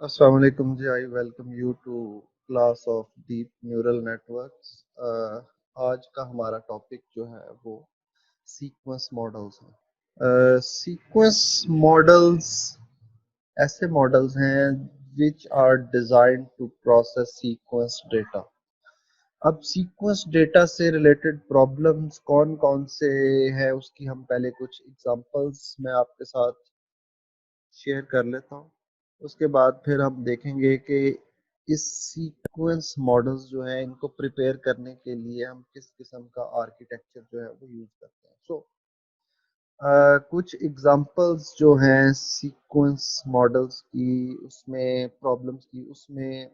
Assalamu alaikum ji, I welcome you to class of deep neural networks. आज का हमारा topic जो है वो सीक्वेंस मॉडल्स है। सीक्वेंस मॉडल्स ऐसे मॉडल्स हैं which are designed to process sequence data। अब सीक्वेंस डेटा से रिलेटेड प्रॉब्लम्स कौन कौन से हैं उसकी हम पहले कुछ एग्जांपल्स मैं आपके साथ शेयर कर लेता हूँ। उसके बाद फिर हम देखेंगे कि इस सीक्वेंस मॉडल्स जो है इनको प्रिपेयर करने के लिए हम किस किस्म का आर्किटेक्चर जो है वो यूज करते हैं। कुछ एग्जांपल्स जो हैं सीक्वेंस मॉडल्स की उसमें प्रॉब्लम्स की उसमें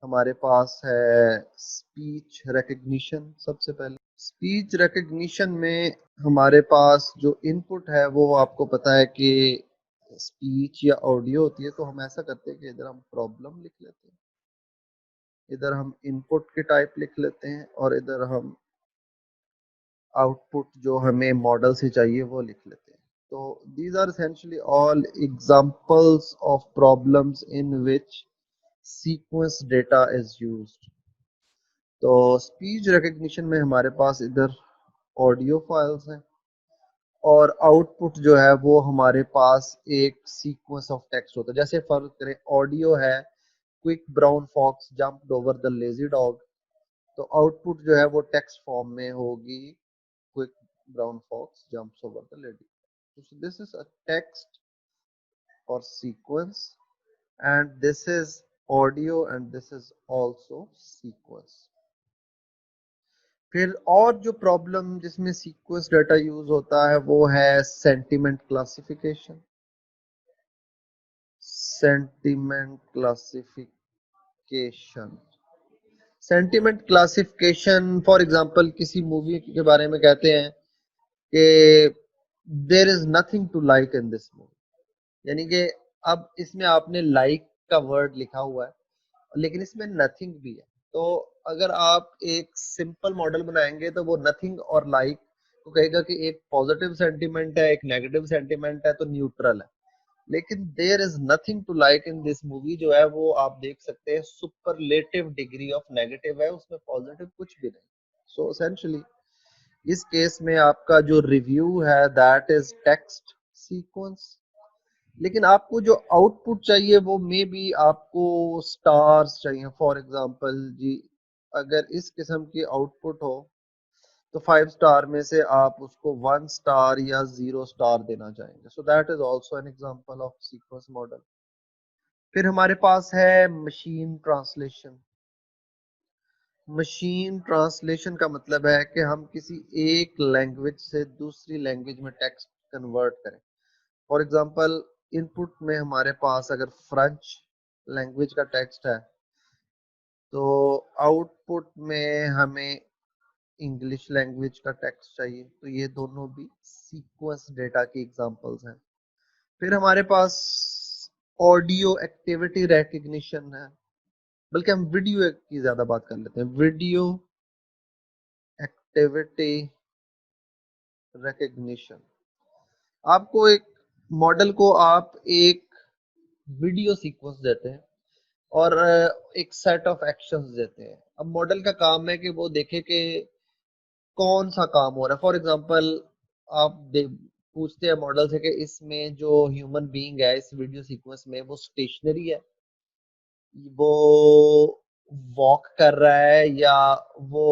हमारे पास है स्पीच रिकग्निशन। सबसे पहले स्पीच रिकग्निशन में हमारे पास जो इनपुट है वो आपको पता है कि स्पीच या ऑडियो होती है। तो हम ऐसा करते हैं कि इधर हम प्रॉब्लम लिख लेते हैं, इधर हम इनपुट के टाइप लिख लेते हैं और इधर हम आउटपुट जो हमें मॉडल से चाहिए वो लिख लेते हैं। तो these are essentially all examples of problems in which sequence data is used. तो स्पीच रिकग्निशन में हमारे पास इधर ऑडियो फाइल्स हैं और आउटपुट जो है वो हमारे पास एक सीक्वेंस ऑफ टेक्स्ट होता है। जैसे फर्ज करें ऑडियो है quick brown fox jumped over the lazy dog, तो आउटपुट जो है वो टेक्स्ट फॉर्म में होगी quick brown fox jumps over the lady. So this is a text or sequence and this is audio and this is also sequence। फिर और जो problem जिसमें सीक्वेंस डाटा यूज होता है वो है sentiment classification. Sentiment classification sentiment classification for example किसी movie के बारे में कहते हैं कि there is nothing to like in this movie, यानी कि अब इसमें आपने लाइक का वर्ड लिखा हुआ है लेकिन इसमें नथिंग भी है। तो अगर आप एक सिंपल मॉडल बनाएंगे तो वो नथिंग और लाइक को कहेगा कि एक पॉजिटिव सेंटिमेंट है एक नेगेटिव सेंटिमेंट है तो न्यूट्रल है। लेकिन there is nothing to like in this movie जो है वो आप देख सकते हैं सुपरलेटिव डिग्री ऑफ नेगेटिव है, उसमें पॉजिटिव कुछ भी नहीं। सो एसेंशियली इस केस में आपका जो रिव्यू है दैट इज टेक्स्ट सीक्वेंस। लेकिन आपको जो आउटपुट चाहिए वो मे बी आपको स्टार्स चाहिए। फॉर एग्जांपल जी, अगर इस किस्म की आउटपुट हो तो 5 स्टार में से आप उसको 1 स्टार या 0 स्टार देना चाहेंगे। So that is also an example of sequence model. फिर हमारे पास है मशीन ट्रांसलेशन। मशीन ट्रांसलेशन का मतलब है कि हम किसी एक लैंग्वेज से दूसरी लैंग्वेज में टेक्स्ट कन्वर्ट करें। फॉर एग्जांपल इनपुट में हमारे पास अगर फ्रेंच लैंग्वेज का टेक्स्ट है तो आउटपुट में हमें इंग्लिश लैंग्वेज का टेक्स्ट चाहिए। तो ये दोनों भी सीक्वेंस डेटा की एग्जांपल्स हैं। फिर हमारे पास ऑडियो एक्टिविटी रिकग्निशन है, बल्कि हम वीडियो की ज्यादा बात कर लेते हैं। वीडियो एक्टिविटी रिकग्निशन, आपको एक मॉडल को आप एक वीडियो सीक्वेंस देते हैं और एक सेट ऑफ एक्शंस देते हैं। अब मॉडल का काम है कि वो देखे कि कौन सा काम हो रहा है। फॉर एग्जांपल आप पूछते हैं मॉडल से कि इसमें जो ह्यूमन बीइंग है इस वीडियो सीक्वेंस में वो स्टेशनरी है, वो वॉक कर रहा है या वो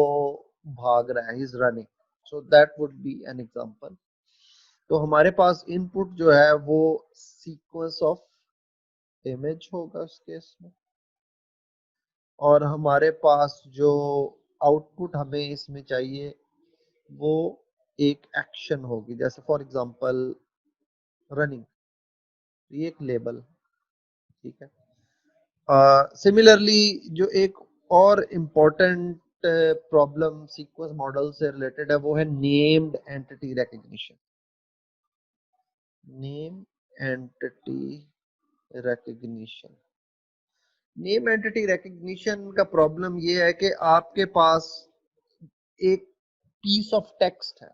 भाग रहा है, he is running. So that would be an example. तो हमारे पास इनपुट जो है वो सीक्वेंस ऑफ इमेज होगा उस केस में और हमारे पास जो आउटपुट हमें इसमें चाहिए वो एक एक्शन होगी। जैसे फॉर एग्जांपल रनिंग, ये एक लेबल, ठीक है। सिमिलरली जो एक और इम्पोर्टेंट प्रॉब्लम सीक्वेंस मॉडल से रिलेटेड है वो है named entity recognition. Name entity recognition name entity recognition का प्रॉब्लम ये है कि आपके पास एक पीस ऑफ टेक्स्ट है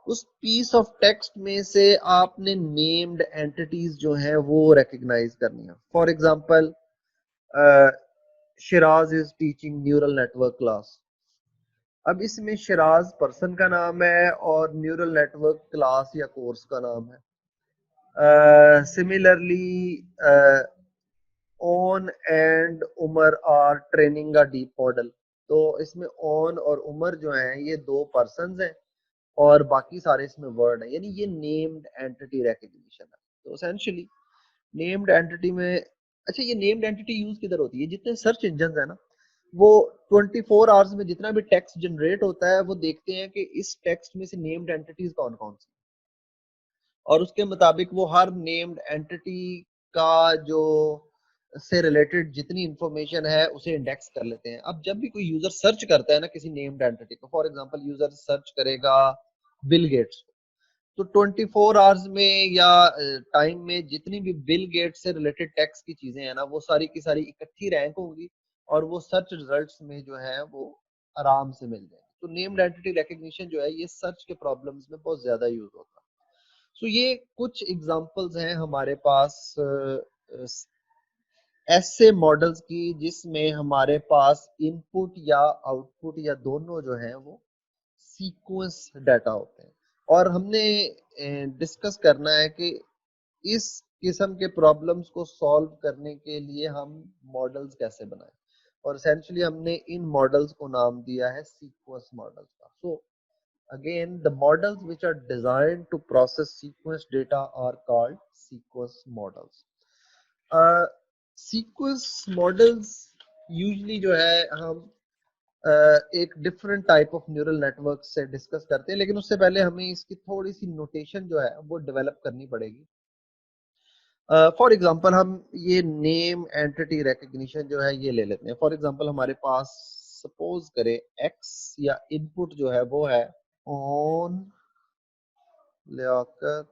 उस पीस ऑफ टेक्स्ट में से आपने नेम्ड एंटिटीज जो हैं वो रिकग्नाइज करनी है। For example Shiraz is teaching neural network class. अब इसमें शिराज पर्सन का नाम है और न्यूरल नेटवर्क क्लास या कोर्स का नाम है। Similarly Aun and Umar are training a deep model. तो इसमें ओन और उमर जो हैं ये दो पर्सन्स हैं और बाकी सारे इसमें वर्ड हैं, यानी ये नेम्ड एंटिटी रिकग्निशन है। तो एसेंशियली नेम्ड एंटिटी में, अच्छा ये नेम्ड एंटिटी यूज किधर होती है? जितने सर्च इंजन है ना, वो 24 आवर्स में जितना भी टेक्स्ट जनरेट होता है वो देखते हैं कि इस टेक्स्ट में से नेम्ड एंटिटीज कौन कौन सी, और उसके मुताबिक वो हर नेम्ड एंटिटी का जो से रिलेटेड जितनी इंफॉर्मेशन है उसे इंडेक्स कर लेते हैं। अब जब भी कोई यूजर सर्च करता है ना किसी नेम्ड एंटिटी को, फॉर एग्जांपल यूजर सर्च करेगा बिल गेट्स, तो 24 आवर्स में या टाइम में जितनी भी बिल गेट्स से रिलेटेड टेक्स्ट की चीजें हैं ना वो सारी की सारी इकट्ठी रैंक होंगी और वो सर्च रिजल्ट्स में जो है वो आराम से मिल जाएंगे। तो नेम्ड एंटिटी रिकग्निशन जो है ये सर्च के प्रॉब्लम्स में बहुत ज्यादा यूज होता है। सो ये कुछ एग्जांपल्स हैं हमारे पास ऐसे मॉडल्स की जिसमें हमारे पास इनपुट या आउटपुट या दोनों जो है वो सीक्वेंस डाटा होते हैं, और हमने डिस्कस करना है कि इस किस्म के प्रॉब्लम्स को सॉल्व करने के लिए हम मॉडल्स कैसे बनाएं, और एसेंशियली हमने इन मॉडल्स को नाम दिया है सीक्वेंस मॉडल्स का। सो again the models which are designed to process sequence data are called sequence models. Sequence models usually जो है हम एक different type of neural network से डिस्कस करते हैं, लेकिन उससे पहले हमें इसकी थोड़ी सी नोटेशन जो है वो डेवलप करनी पड़ेगी। फॉर एग्जांपल हम ये नेम एंटिटी रिकग्निशन जो है ये ले लेते हैं। फॉर एग्जांपल हमारे पास सपोज करें एक्स या इनपुट जो है वो है ऑन लियाकत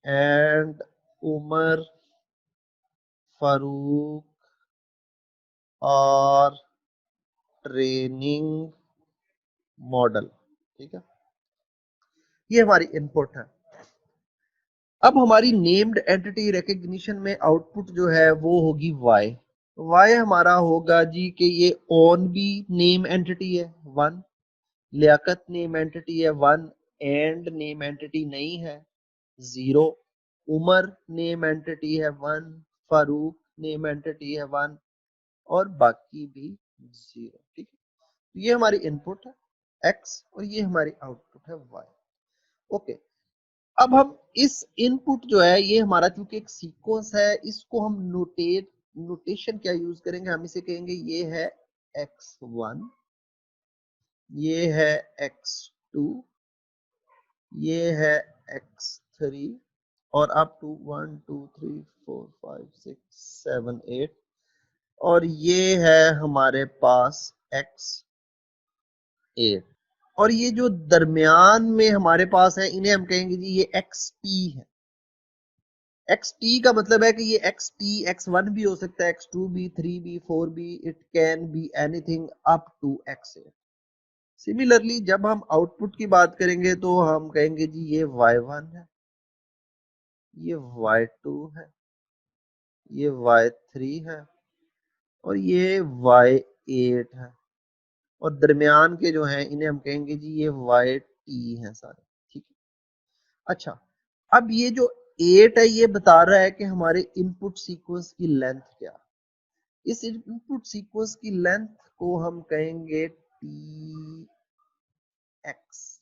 एंड उमर फारूक और ट्रेनिंग मॉडल। ठीक है, ये हमारी इनपुट है। अब हमारी नेम्ड एंटिटी रिकग्निशन में आउटपुट जो है वो होगी वाई। वाई हमारा होगा जी कि ये ऑन भी नेम एंटिटी है 1, लियाकत नेम एंटिटी है 1, एंड नेम एंटिटी नहीं है 0, उमर नेम एंटिटी है 1, फारूक नेम एंटिटी है 1 और बाकी भी 0। ठीक है, तो ये हमारी इनपुट है x और ये हमारी आउटपुट है y। ओके, अब हम इस इनपुट जो है ये हमारा चूंकि एक सीक्वेंस है, इसको हम नोटेशन क्या यूज करेंगे, हम इसे कहेंगे ये है x1, ये है x2, ये है x3 और अप टू 1 2 3 4 5 6 7 8 और ये है हमारे पास x8, और ये जो दरमियान में हमारे पास है इन्हें हम कहेंगे जी ये xt है। xt का मतलब है कि ये xt x1 भी हो सकता है, x2 भी, 3 भी, 4 भी, it can be anything up to x8। Similarly जब हम आउटपुट की बात करेंगे तो हम कहेंगे जी ये y1 है, ये y2 है, ये y3 है और ये y8 है, और दरमियान के जो हैं इन्हें हम कहेंगे जी ये yt हैं सारे। ठीक है, अच्छा अब ये जो 8 है ये बता रहा है कि हमारे इनपुट सीक्वेंस की लेंथ क्या है। इस इनपुट सीक्वेंस की लेंथ को हम कहेंगे T X.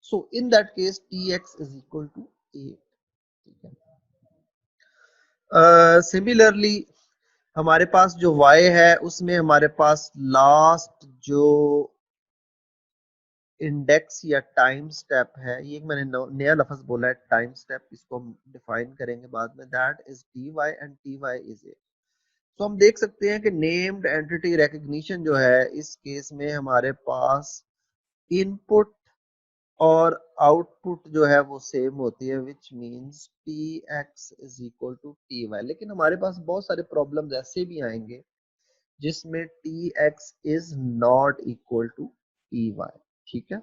So in that case T X is equal to 8। ठीक है, सिमिलरली हमारे पास जो y है उसमें हमारे पास लास्ट जो इंडेक्स या टाइम स्टेप है, ये एक मैंने नया लफ्ज बोला है टाइम स्टेप, इसको हम डिफाइन करेंगे बाद में, that is T Y and T Y is a. तो हम देख सकते हैं कि नेम्ड एंटिटी रिकग्निशन जो है इस केस में हमारे पास इनपुट और आउटपुट जो है वो सेम होती है, which means T X is equal to T Y. लेकिन हमारे पास बहुत सारे प्रॉब्लम्स ऐसे भी आएंगे जिसमें T X is not equal to T Y. ठीक है,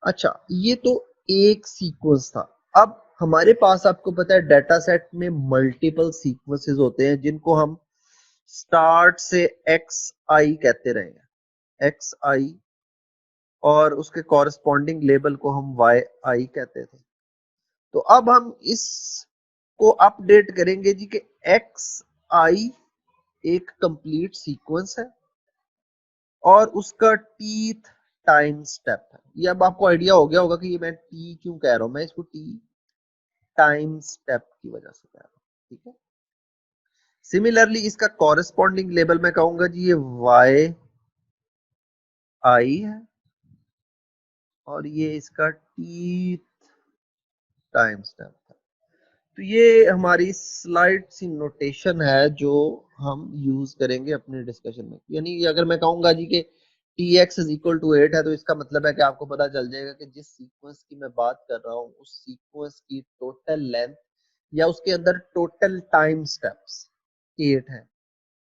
अच्छा, ये तो एक सीक्वेंस था। अब हमारे पास आपको पता है डाटा सेट में मल्टीपल सीक्वेंसेस होते हैं जिनको हम स्टार्ट से एक्स आई कहते रहे हैं, एक्स आई, और उसके कॉरस्पॉन्डिंग लेबल को हम वाई आई कहते थे। तो अब हम इसको अपडेट करेंगे जी कि एक्स आई एक कंप्लीट सीक्वेंस है और उसका टीथ टाइम स्टेप है। ये अब आपको आइडिया हो गया होगा कि ये मैं टी क्यों कह रहा हूं, मैं इसको टी टाइम स्टेप की वजह से कह रहा हूं, ठीक है। सिमिलरली इसका कॉरेस्पॉन्डिंग लेबल मैं कहूंगा जी ये वाई आई है और ये इसका टी टाइम स्टेप है। तो ये हमारी स्लाइड सी नोटेशन है जो हम यूज करेंगे अपने डिस्कशन में। यानी अगर मैं कहूंगा जी कि T X is equal to 8 है तो इसका मतलब है कि आपको पता चल जाएगा कि जिस सीक्वेंस की मैं बात कर रहा हूँ उस सीक्वेंस की टोटल लेंथ या उसके अंदर टोटल टाइम स्टेप्स 8 है।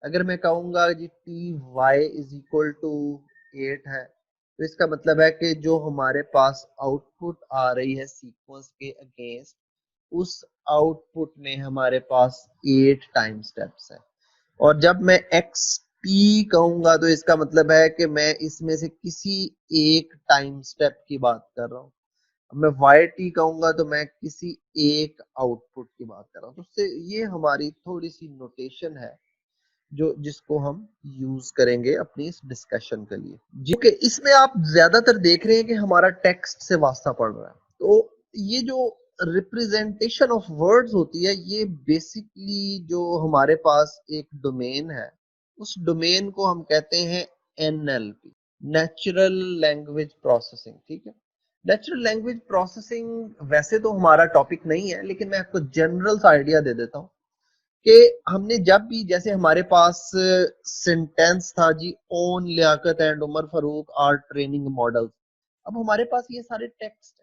अगर मैं कहूंगा जी T Y is equal to 8 है तो इसका मतलब है कि जो हमारे पास आउटपुट आ रही है सीक्वेंस के अगेंस्ट, उस आउटपुट में हमारे पास 8 टाइम स्टेप्स है। और जब मैं एक्स टी कहूंगा तो इसका मतलब है कि मैं इसमें से किसी एक टाइम स्टेप की बात कर रहा हूँ। मैं वाई टी कहूंगा तो मैं किसी एक आउटपुट की बात कर रहा हूँ। तो उससे ये हमारी थोड़ी सी नोटेशन है जो जिसको हम यूज करेंगे अपनी इस डिस्कशन के लिए जी। कि इसमें आप ज्यादातर देख रहे हैं कि हमारा टेक्स्ट से वास्ता पड़ रहा है। तो ये जो रिप्रेजेंटेशन ऑफ वर्ड्स होती है ये बेसिकली जो हमारे पास एक डोमेन है उस डोमेन को हम कहते हैं एनएलपी, नेचुरल लैंग्वेज प्रोसेसिंग, ठीक है। नेचुरल लैंग्वेज प्रोसेसिंग वैसे तो हमारा टॉपिक नहीं है लेकिन मैं आपको जनरल सा आइडिया दे देता हूँ कि हमने जब भी जैसे हमारे पास सेंटेंस था given Liaquat and Umar Farooq are training model. अब हमारे पास ये सारे टेक्स्ट है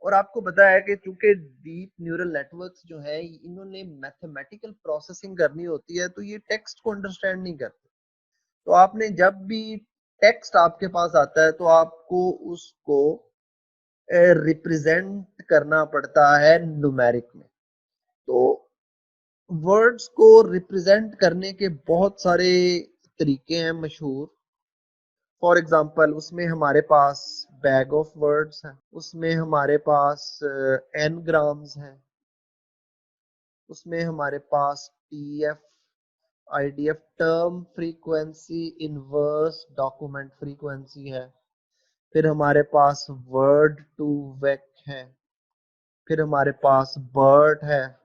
और आपको पता है कि चूंकि डीप न्यूरल नेटवर्क्स जो है इन्होंने मैथमेटिकल प्रोसेसिंग करनी होती है तो ये टेक्स्ट को अंडरस्टैंड नहीं करते। तो आपने जब भी टेक्स्ट आपके पास आता है तो आपको उसको रिप्रेजेंट करना पड़ता है न्यूमेरिक में। तो वर्ड्स को रिप्रेजेंट करने के बहुत सारे तरीके हैं मशहूर। फॉर एग्जांपल उसमें हमारे पास बैग ऑफ वर्ड्स है, उसमें हमारे पास एन ग्राम्स है, उसमें हमारे पास TF IDF term frequency inverse document frequency है, फिर हमारे पास वर्ड टू वेक है, फिर हमारे पास बर्ड है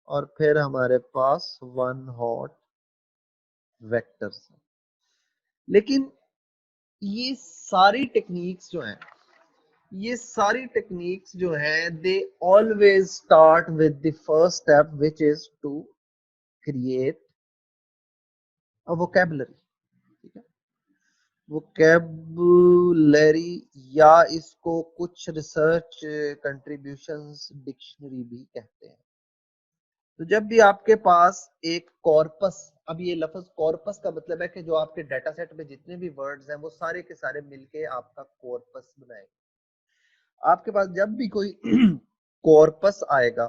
और फिर हमारे पास वन हॉट वेक्टर्स है। लेकिन ये सारी टेक्निक्स जो हैं ये सारी टेक्निक्स जो हैं they always start with the first step which is to create a vocabulary, ठीक है। वोकैबुलरी या इसको कुछ रिसर्च कंट्रीब्यूशंस डिक्शनरी भी कहते हैं। तो जब भी आपके पास एक कॉर्पस, अब ये लफ्ज कॉर्पस का मतलब है कि जो आपके डाटा सेट में जितने भी वर्ड्स हैं वो सारे के सारे मिलके आपका कॉर्पस बनाएंगे। आपके पास जब भी कोई कॉर्पस आएगा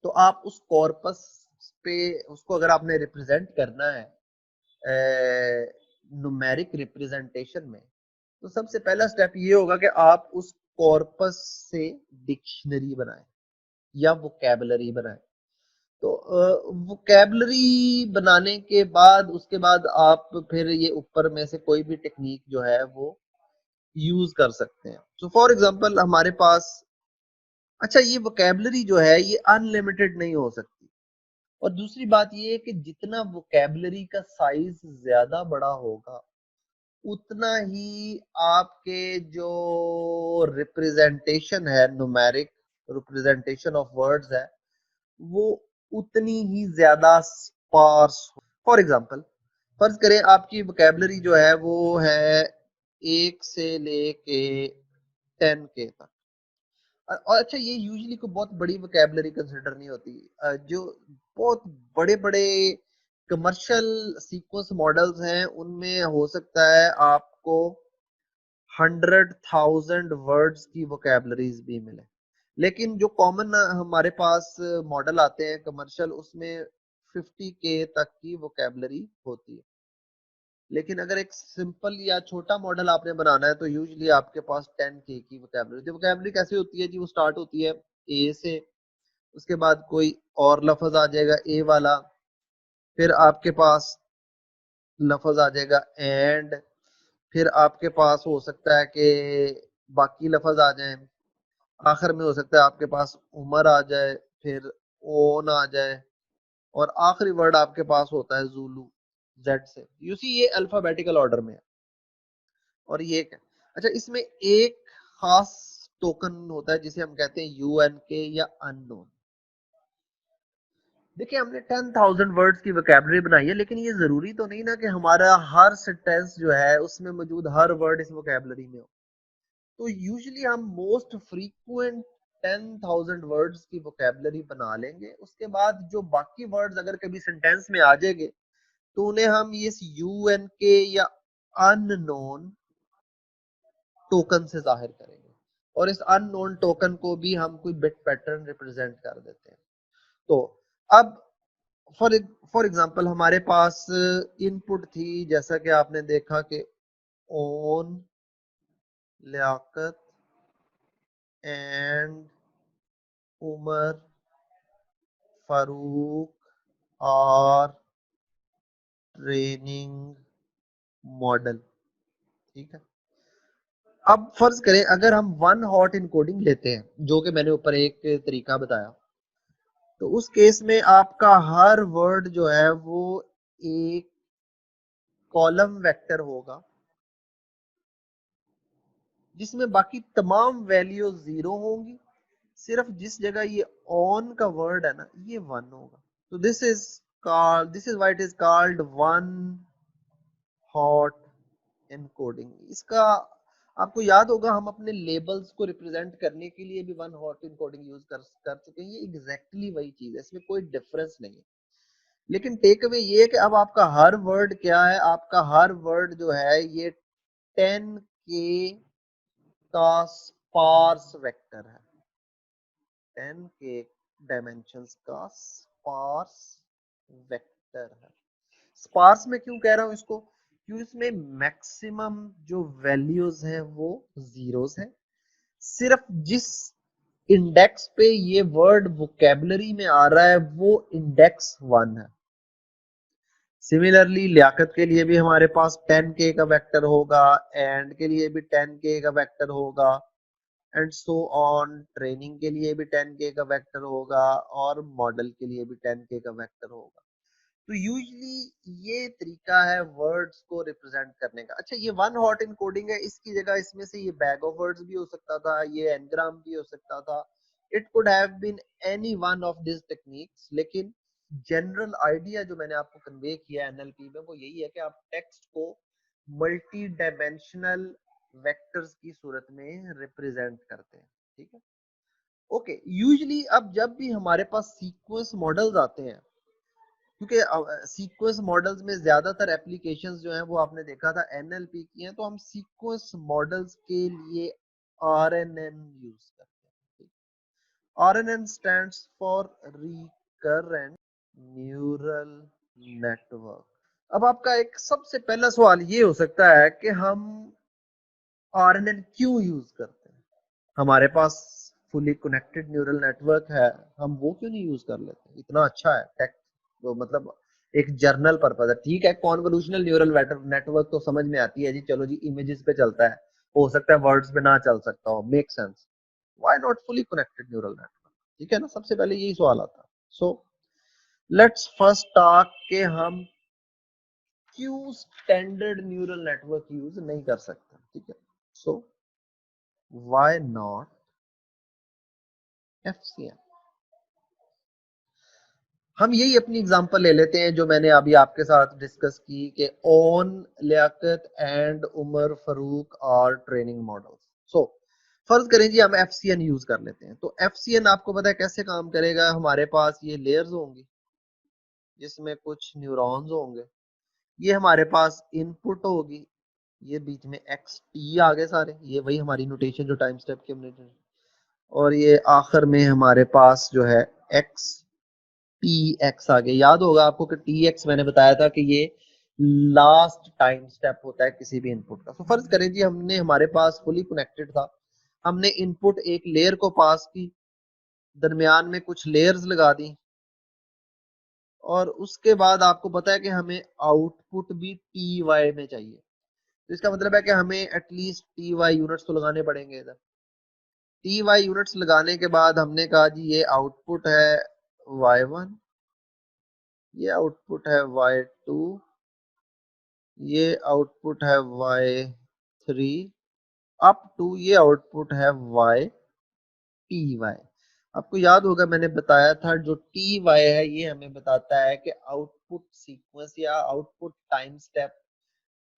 तो आप उस कॉर्पस पे उसको अगर आपने रिप्रेजेंट करना है न्यूमेरिक रिप्रेजेंटेशन में तो सबसे पहला स्टेप ये होगा कि आप उस कॉर्पस से डिक्शनरी बनाएं या वोकैबुलरी बनाएं। तो वोकैबुलरी बनाने के बाद उसके बाद आप फिर ये ऊपर में से कोई भी टेक्निक जो है वो यूज कर सकते हैं। तो फॉर एग्जांपल हमारे पास, अच्छा ये वोकैबुलरी जो है ये अनलिमिटेड नहीं हो सकती। और दूसरी बात ये है कि जितना वोकैबुलरी का साइज ज्यादा बड़ा होगा उतना ही आपके जो रिप्रेजेंटेशन है न्यूमेरिक रिप्रेजेंटेशन ऑफ वर्ड्स है वो उतनी ही ज्यादा स्पार्स हो। फॉर एग्जांपल फर्ज करें आपकी वोकैबुलरी जो है वो है 1 से लेके 10 के तक। और अच्छा ये यूजुअली को बहुत बड़ी वोकैबुलरी कंसिडर नहीं होती। जो बहुत बड़े बड़े कमर्शियल सीक्वेंस मॉडल्स हैं उनमें हो सकता है आपको 100,000 वर्ड्स की वोकैबलरीज भी मिले। लेकिन जो कॉमन हमारे पास मॉडल आते हैं कमर्शियल, उसमें 50K तक की वोकैबलरी होती है। लेकिन अगर एक सिंपल या छोटा मॉडल आपने बनाना है तो यूजुअली आपके पास 10K की वोकैबलरी होती है। वोकैबलरी कैसे होती है जी? वो स्टार्ट होती है ए से, उसके बाद कोई और लफ्ज आ जाएगा ए वाला, फिर आपके पास लफ्ज आ जाएगा एंड, फिर आपके पास हो सकता है कि बाकी लफ्ज आ जाएं, आखिर में हो सकता है आपके पास उमर आ जाए, फिर ओन आ जाए, और आखिरी वर्ड आपके पास होता है जुलू, जेड से। यू सी ये अल्फाबेटिकल ऑर्डर में है। और ये क्या, अच्छा इसमें एक खास टोकन होता है जिसे हम कहते हैं यूएनके या अननोन। देखिए हमने 10,000 वर्ड्स की वोकैबलरी बनाई है, लेकिन ये जरूरी तो नहीं ना कि हमारा हर सेंटेंस जो है उसमें मौजूद हर वर्ड इस वोकैबलरी में हो। तो यूजुअली हम मोस्ट फ्रीक्वेंट 10,000 वर्ड्स की वोकैबलरी बना लेंगे। उसके बाद जो बाकी वर्ड्स अगर कभी सेंटेंस में आ जाएंगे तो उन्हें हम ये यूएनके या अननोन टोकन से जाहिर करेंगे, और इस अननोन टोकन को भी हम कोई बिट पैटर्न रिप्रेजेंट कर देते हैं। तो अब फॉर फॉर एग्जांपल हमारे पास इनपुट थी, जैसा कि आपने देखा कि ओन, लियाकत एंड उमर फारूक और ट्रेनिंग मॉडल। ठीक है, अब फर्ज करें अगर हम वन हॉट इनकोडिंग लेते हैं, जो कि मैंने ऊपर एक तरीका बताया, तो उस केस में आपका हर वर्ड जो है वो एक कॉलम वेक्टर होगा, जिसमें बाकी तमाम वैल्यू जीरो होंगी। सिर्फ जिस जगह ये ऑन का वर्ड है ना, ये वन होगा। तो this is why it is called one hot encoding. इसका आपको याद होगा हम अपने लेबल्स को रिप्रेजेंट करने के लिए भी वन हॉट इनकोडिंग यूज कर चुके हैं। ये एग्जैक्टली वही चीज है, इसमें कोई डिफरेंस नहीं है। लेकिन टेक अवे ये है कि अब आपका हर वर्ड क्या है, आपका हर वर्ड जो है ये 10K का स्पार्स वेक्टर है। 10K डायमेंशंस का स्पार्स वेक्टर है। स्पार्स में क्यों कह रहा हूं इसको? क्योंकि इसमें मैक्सिमम जो वैल्यूज हैं वो जीरोस हैं। सिर्फ जिस इंडेक्स पे ये वर्ड वोकेबलरी में आ रहा है वो इंडेक्स वन है। सिमिलरली लियाकत के लिए भी हमारे पास 10K का वेक्टर होगा, एंड के लिए भी 10K का वेक्टर होगा, एंड सो ऑन। ट्रेनिंग के लिए भी 10K का वेक्टर होगा, और मॉडल के लिए भी 10K का वेक्टर होगा। तो यूजली ये तरीका है वर्ड्स को रिप्रेजेंट करने का। अच्छा ये वन हॉट इनकोडिंग है, इसकी जगह इसमें से ये बैग ऑफ वर्ड्स भी हो सकता था, ये एनग्राम भी हो सकता था, it could have been any one of this techniques. लेकिन जनरल आइडिया जो मैंने आपको कन्वे किया एनएलपी में वो यही है कि आप टेक्स्ट को मल्टी डायमेंशनल वेक्टर्स की सूरत में रिप्रेजेंट करते हैं। ठीक है, ओके। यूजुअली अब जब भी हमारे पास सीक्वेंस मॉडल्स आते हैं, क्योंकि सीक्वेंस मॉडल्स में ज्यादातर एप्लीकेशंस जो हैं वो आपने देखा था एनएलपी की हैं, तो हम सीक्वेंस मॉडल्स के लिए आरएनएन यूज करते हैं। RNN stands for recurrent neural network. अब आपका एक सबसे पहला सवाल ये हो सकता है कि हम आरएनएन क्यों यूज करते हैं? हमारे पास फुली कनेक्टेड न्यूरल नेटवर्क है, हम वो क्यों नहीं यूज कर लेते? इतना अच्छा है टेक, तो मतलब एक जर्नल पर्पज है। ठीक है, कॉन्वोल्यूशनल न्यूरल नेटवर्क तो समझ में आती है जी, चलो जी इमेजेस पे चलता है, हो सकता है वर्ड्स पे ना चल सकता हो, make sense. Why not fully connected neural network? ठीक है ना, सबसे पहले यही सवाल आता है। सो लेट्स फर्स्ट टॉक के हम क्यों स्टैंडर्ड न्यूरल नेटवर्क यूज नहीं कर सकते। ठीक है, सो व्हाई नॉट एफसीएन? हम यही अपनी एग्जांपल ले लेते हैं जो मैंने अभी आपके साथ डिस्कस की कि ओन, लियाकत एंड उमर फारूक और ट्रेनिंग मॉडल्स। सो फर्ज करें जी हम एफसीएन यूज कर लेते हैं। तो एफसीएन आपको पता है कैसे काम करेगा? हमारे पास ये लेयर्स होंगी जिसमें कुछ न्यूरॉन्स होंगे, ये हमारे पास इनपुट होगी, ये बीच में एक्स टी आ गए सारे, ये वही हमारी नोटेशन जो टाइम स्टेप की हमने, और ये आखिर में हमारे पास जो है एक्स टी एक्स आ गए। याद होगा आपको कि टी एक्स मैंने बताया था कि ये लास्ट टाइम स्टेप होता है किसी भी इनपुट का। तो फर्ज करें जी हमने, हमारे पास फुली कनेक्टेड था, हमने इनपुट एक लेयर को पास की, दरमियान में कुछ लेयर्स लगा दी, और उसके बाद आपको पता है कि हमें आउटपुट भी टी वाई में चाहिए। तो इसका मतलब है कि हमें एटलीस्ट टी वाई यूनिट्स तो लगाने पड़ेंगे इधर। टी वाई यूनिट्स लगाने के बाद हमने कहा जी ये आउटपुट है y1, ये आउटपुट है y2, ये आउटपुट है y3 अप टू ये आउटपुट है y आपको याद होगा मैंने बताया था जो ty है ये हमें बताता है कि आउटपुट सीक्वेंस या आउटपुट टाइम स्टेप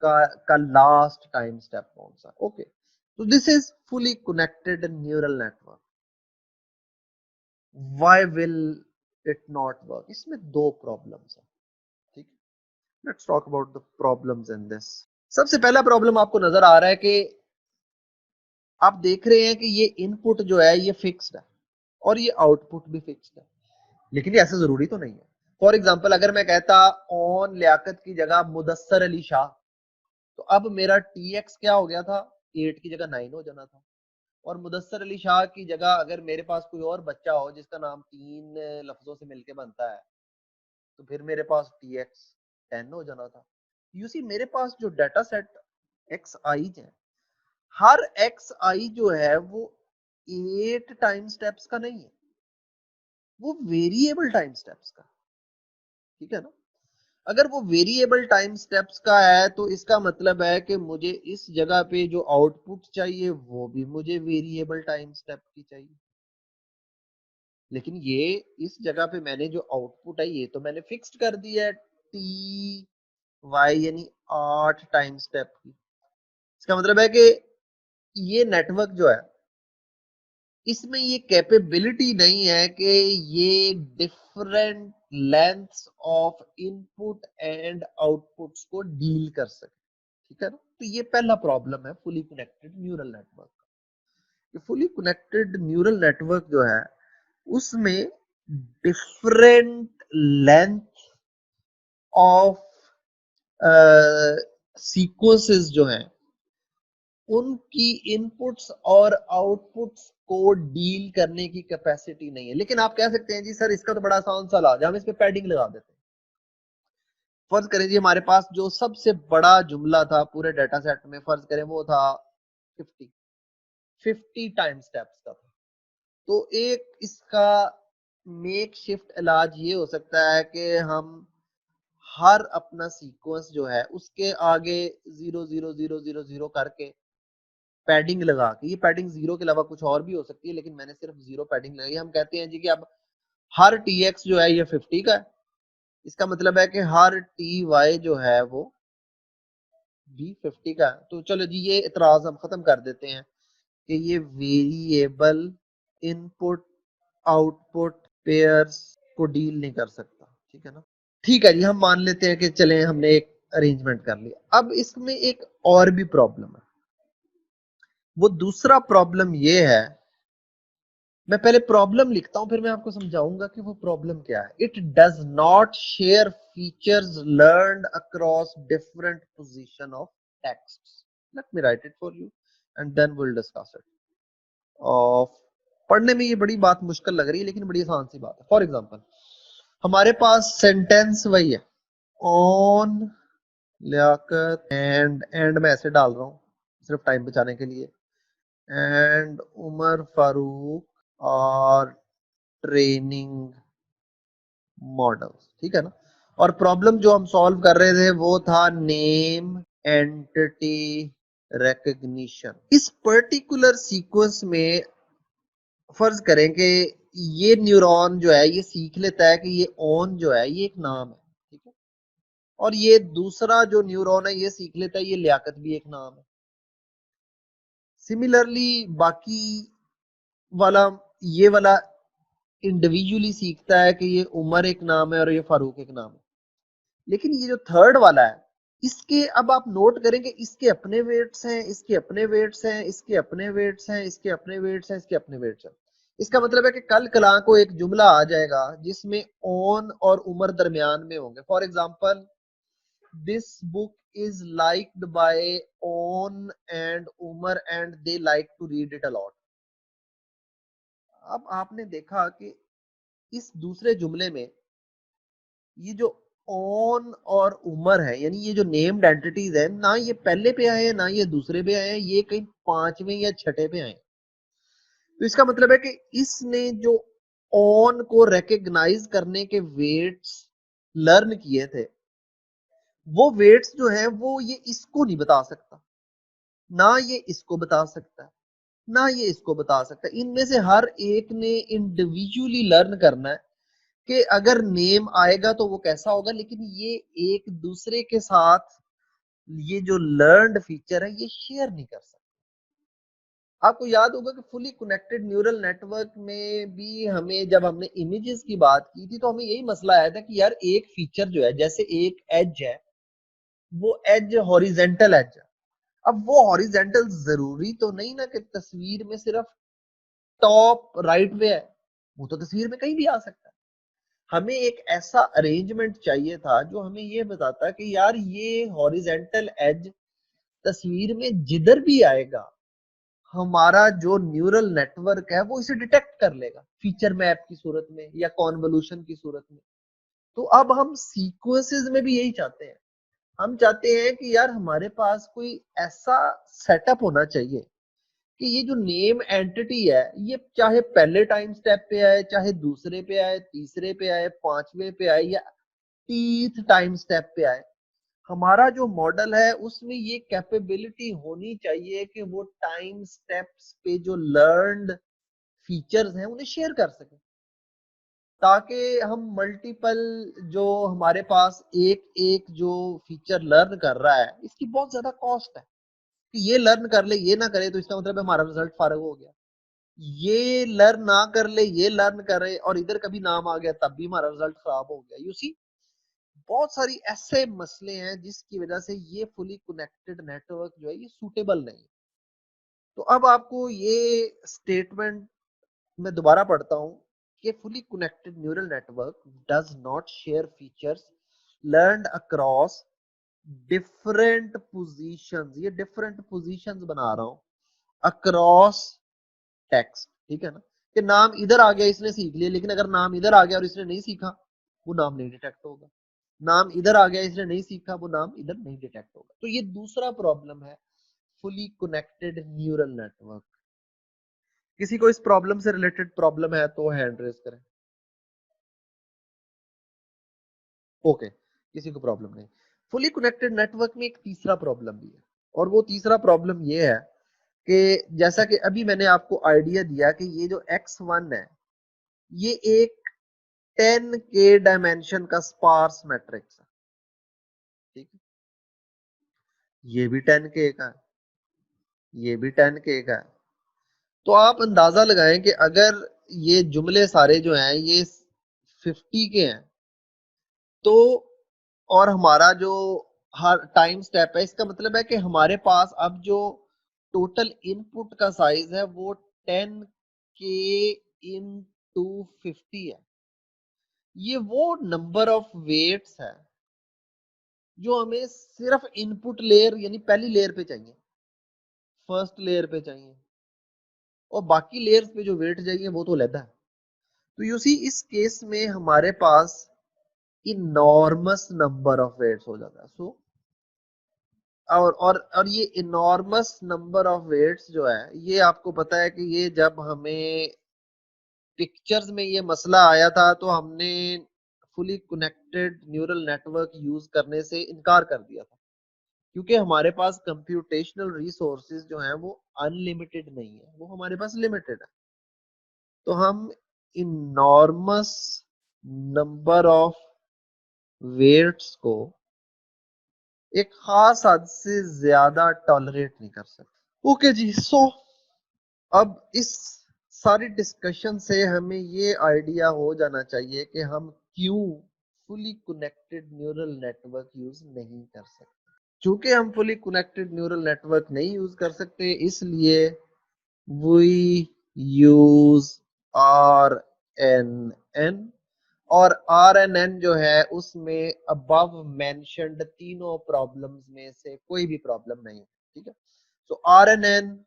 का लास्ट टाइम स्टेप कौन सा। ओके, तो this is fully connected neural network. Why will it not work? इसमें दो प्रॉब्लम्स है, ठीक है। Let's talk about the problems in this. सबसे पहला प्रॉब्लम आपको नजर आ रहा है कि आप देख रहे हैं कि ये इनपुट जो है ये फिक्स्ड है और ये आउटपुट भी फिक्स्ड है, लेकिन ये ऐसा जरूरी तो नहीं है। फॉर एग्जाम्पल अगर मैं कहता ऑन लियाकत की जगह मुदस्सर अली शाह, तो अब मेरा टी एक्स क्या हो गया था, 8 की जगह 9 हो जाना था। और मुदस्सर अली शाह की जगह अगर मेरे पास कोई और बच्चा हो जिसका नाम 3 लफ्जों से मिलके बनता है, तो फिर मेरे पास टी एक्स 10 हो जाना था। यू सी मेरे पास जो डाटा सेट एक्स आई है, हर एक्स आई जो है वो 8 टाइम स्टेप्स का नहीं है, वो वेरिएबल टाइम स्टेप्स का, ठीक है ना। अगर वो वेरिएबल टाइम स्टेप्स का है तो इसका मतलब है कि मुझे इस जगह पे जो आउटपुट चाहिए वो भी मुझे वेरिएबल टाइम स्टेप की चाहिए। लेकिन ये इस जगह पे मैंने जो आउटपुट है ये तो मैंने फिक्स्ड कर दिया है टी वाई यानी 8 टाइम स्टेप की। इसका मतलब है कि ये नेटवर्क जो है इसमें ये कैपेबिलिटी नहीं है कि ये different lengths of input and outputs को डील कर सके, ठीक है ना। तो ये पहला प्रॉब्लम है फुली कनेक्टेड न्यूरल नेटवर्क का। फुली कनेक्टेड न्यूरल नेटवर्क जो है उसमें डिफरेंट लेंथ ऑफ सीक्वेंसेस जो हैं उनकी इनपुट्स और आउटपुट्स को डील करने की कैपेसिटी नहीं है। लेकिन आप कह सकते हैं जी सर इसका तो बड़ा आसान सा इलाज है, हम इस पे पैडिंग लगा देते हैं। फर्ज करें जी हमारे पास जो सबसे बड़ा जुमला था पूरे डाटा सेट में, फर्ज करें वो था 50 टाइम स्टेप्स का था। तो एक इसका मेक शिफ्ट इलाज ये हो सकता है कि हम हर अपना सीक्वेंस जो है उसके आगे 0 0 0 0 0 करके पैडिंग लगा के, ये पैडिंग 0 के अलावा कुछ और भी हो सकती है लेकिन मैंने सिर्फ 0 पैडिंग लगाई। हम कहते हैं जी कि अब हर टी एक्स जो है ये 50 का है, इसका मतलब है कि हर टी वाई जो है वो भी 50 का है। तो चलो जी ये इतराज हम खत्म कर देते हैं कि ये वेरिएबल इनपुट आउटपुट पेयर्स को डील नहीं कर सकता, ठीक है ना। ठीक है जी हम मान लेते हैं कि चले हमने एक अरेंजमेंट कर लिया। अब इसमें एक और भी प्रॉब्लम है। वो दूसरा प्रॉब्लम ये है, मैं पहले प्रॉब्लम लिखता हूं फिर मैं आपको समझाऊंगा कि वो प्रॉब्लम क्या है। It does not share features learned across different position of text. Let me write it for you and then will discuss it. ऑफ पढ़ने में ये बड़ी बात मुश्किल लग रही है लेकिन बड़ी आसान सी बात है। फॉर एग्जांपल हमारे पास सेंटेंस वही है, ऑन लियाकत एंड मैं ऐसे डाल रहा हूँ सिर्फ टाइम बचाने के लिए, एंड उमर फारूक और ट्रेनिंग मॉडल्स, ठीक है ना। और प्रॉब्लम जो हम सॉल्व कर रहे थे वो था नेम एंटिटी रिकग्निशन। इस पर्टिकुलर सीक्वेंस में फर्ज करें कि ये न्यूरॉन जो है ये सीख लेता है कि ये ऑन जो है ये एक नाम है, ठीक है। और ये दूसरा जो न्यूरॉन है ये सीख लेता है ये लियाकत भी एक नाम है। सिमिलरली बाकी वाला ये वाला इंडिविजुअली सीखता है कि ये उमर एक नाम है और ये फारूक एक नाम है। लेकिन ये जो थर्ड वाला है इसके अब आप नोट करेंगे, इसके अपने वेट्स हैं, इसके अपने वेट्स हैं, इसके अपने वेट्स हैं, इसके अपने वेट्स हैं, इसके अपने वेट्स हैं। इसका मतलब है कि कल कला को एक जुमला आ जाएगा जिसमें ओन और उमर दरमियान में होंगे। For example, this book is liked by Aun and Umar and they like to read it a lot. अब आपने देखा कि इस दूसरे जुमले में ये जो ओन और उमर है, यानी ये जो नेम्ड एंटिटीज है, ना ये पहले पे आए हैं ना ये दूसरे पे आए हैं, ये कहीं पांचवें या छठे पे आए। तो इसका मतलब है कि इसने जो ओन को रिकग्नाइज करने के वेट्स लर्न किए थे, वो वेट्स जो है वो ये इसको नहीं बता सकता, ना ये इसको बता सकता, ना ये इसको बता सकता। इनमें से हर एक ने इंडिविजुअली लर्न करना है कि अगर नेम आएगा तो वो कैसा होगा, लेकिन ये एक दूसरे के साथ ये जो लर्नड फीचर है ये शेयर नहीं कर सकते। आपको याद होगा कि फुली कनेक्टेड न्यूरल नेटवर्क में भी हमें जब हमने इमेजेस की बात की थी तो हमें यही मसला आया था कि यार एक फीचर जो है, जैसे एक एज है, वो एज हॉरिजेंटल एज है। अब वो हॉरिजेंटल जरूरी तो नहीं ना कि तस्वीर में सिर्फ टॉप राइट पे है, वो तो तस्वीर में कहीं भी आ सकता है। हमें एक ऐसा अरेंजमेंट चाहिए था जो हमें ये बताता कि यार ये हॉरिजेंटल एज तस्वीर में जिधर भी आएगा, हमारा जो न्यूरल नेटवर्क है वो इसे डिटेक्ट कर लेगा, फीचर मैप की सूरत में या कॉन्वोल्यूशन की सूरत में। तो अब हम सीक्वेंसेस में भी यही चाहते हैं। हम चाहते हैं कि यार हमारे पास कोई ऐसा सेटअप होना चाहिए कि ये जो नेम एंटिटी है, ये चाहे पहले टाइम स्टेप पे आए, चाहे दूसरे पे आए, तीसरे पे आए, पांचवे पे आए, या टीथ टाइम स्टेप पे आए, हमारा जो मॉडल है उसमें ये कैपेबिलिटी होनी चाहिए कि वो टाइम स्टेप्स पे जो लर्नड फीचर्स हैं उन्हें शेयर कर सके, ताकि हम मल्टीपल जो हमारे पास एक एक जो फीचर लर्न कर रहा है, इसकी बहुत ज्यादा कॉस्ट है कि ये लर्न कर ले ये ना करे तो इसका मतलब है हमारा रिजल्ट फारग हो गया, ये लर्न ना कर ले ये लर्न करे और इधर कभी नाम आ गया तब भी हमारा रिजल्ट खराब हो गया। यू सी, बहुत सारी ऐसे मसले हैं जिसकी वजह से ये फुली कनेक्टेड नेटवर्क जो है ये सूटेबल नहीं। तो अब आपको ये स्टेटमेंट मैं दोबारा पढ़ता हूं कि fully connected neural network does not share features learned across different positions, ये डिफरेंट पोजीशंस बना रहा हूं, अक्रॉस टेक्स्ट, ठीक है ना, कि नाम इधर आ गया इसने सीख लिया, लेकिन अगर नाम इधर आ गया और इसने नहीं सीखा, वो नाम नहीं डिटेक्ट होगा। नाम इधर आ गया इसने नहीं सीखा, वो नाम इधर नहीं डिटेक्ट होगा। तो ये दूसरा प्रॉब्लम है फुली कनेक्टेड न्यूरल नेटवर्क। किसी को इस प्रॉब्लम से रिलेटेड प्रॉब्लम है तो हैंड रेज करें। ओके, किसी को प्रॉब्लम नहीं। फुली कनेक्टेड नेटवर्क में एक तीसरा प्रॉब्लम भी है, और वो तीसरा प्रॉब्लम ये है कि जैसा कि अभी मैंने आपको आइडिया दिया कि ये जो x1 है ये एक 10K डायमेंशन का स्पार्स मैट्रिक्स है, ठीक है, ये भी 10K का है, ये भी 10K का है। तो आप अंदाजा लगाएं कि अगर ये जुमले सारे जो हैं ये 50 के हैं, तो और हमारा जो हर टाइम स्टेप है, इसका मतलब है कि हमारे पास अब जो टोटल इनपुट का साइज है वो 10K into 50 है। ये वो नंबर ऑफ वेट्स है जो हमें सिर्फ इनपुट लेयर यानी पहली लेयर पे चाहिए, फर्स्ट लेयर पे चाहिए, और बाकी लेयर्स पे जो वेट चाहिए वो तो लेता है। तो यू सी, इस केस में हमारे पास इनॉर्मस नंबर ऑफ वेट्स हो जाता है। सो और ये इनॉर्मस नंबर ऑफ वेट्स जो है, ये आपको पता है कि ये जब हमें पिक्चर्स में ये मसला आया था तो हमने fully connected neural network use करने से इनकार कर दिया था, क्योंकि हमारे पास कंप्यूटेशनल रिसोर्सेज जो हैं वो अनलिमिटेड नहीं है, वो हमारे पास लिमिटेड है। तो हम इनॉर्मस नंबर ऑफ वेट्स को एक खास हद से ज्यादा टॉलरेट नहीं कर सकते। ओके जी, सो अब इस सारी डिस्कशन से हमें ये आइडिया हो जाना चाहिए कि हम क्यों fully connected neural network use नहीं कर सकते। चूंकि हम फुली कनेक्टेड न्यूरल नेटवर्क नहीं यूज कर सकते, इसलिए वी यूज RNN। और RNN जो है उसमें अबव मेंशन्ड तीनों प्रॉब्लम्स में से कोई भी प्रॉब्लम नहीं है, ठीक है। सो RNN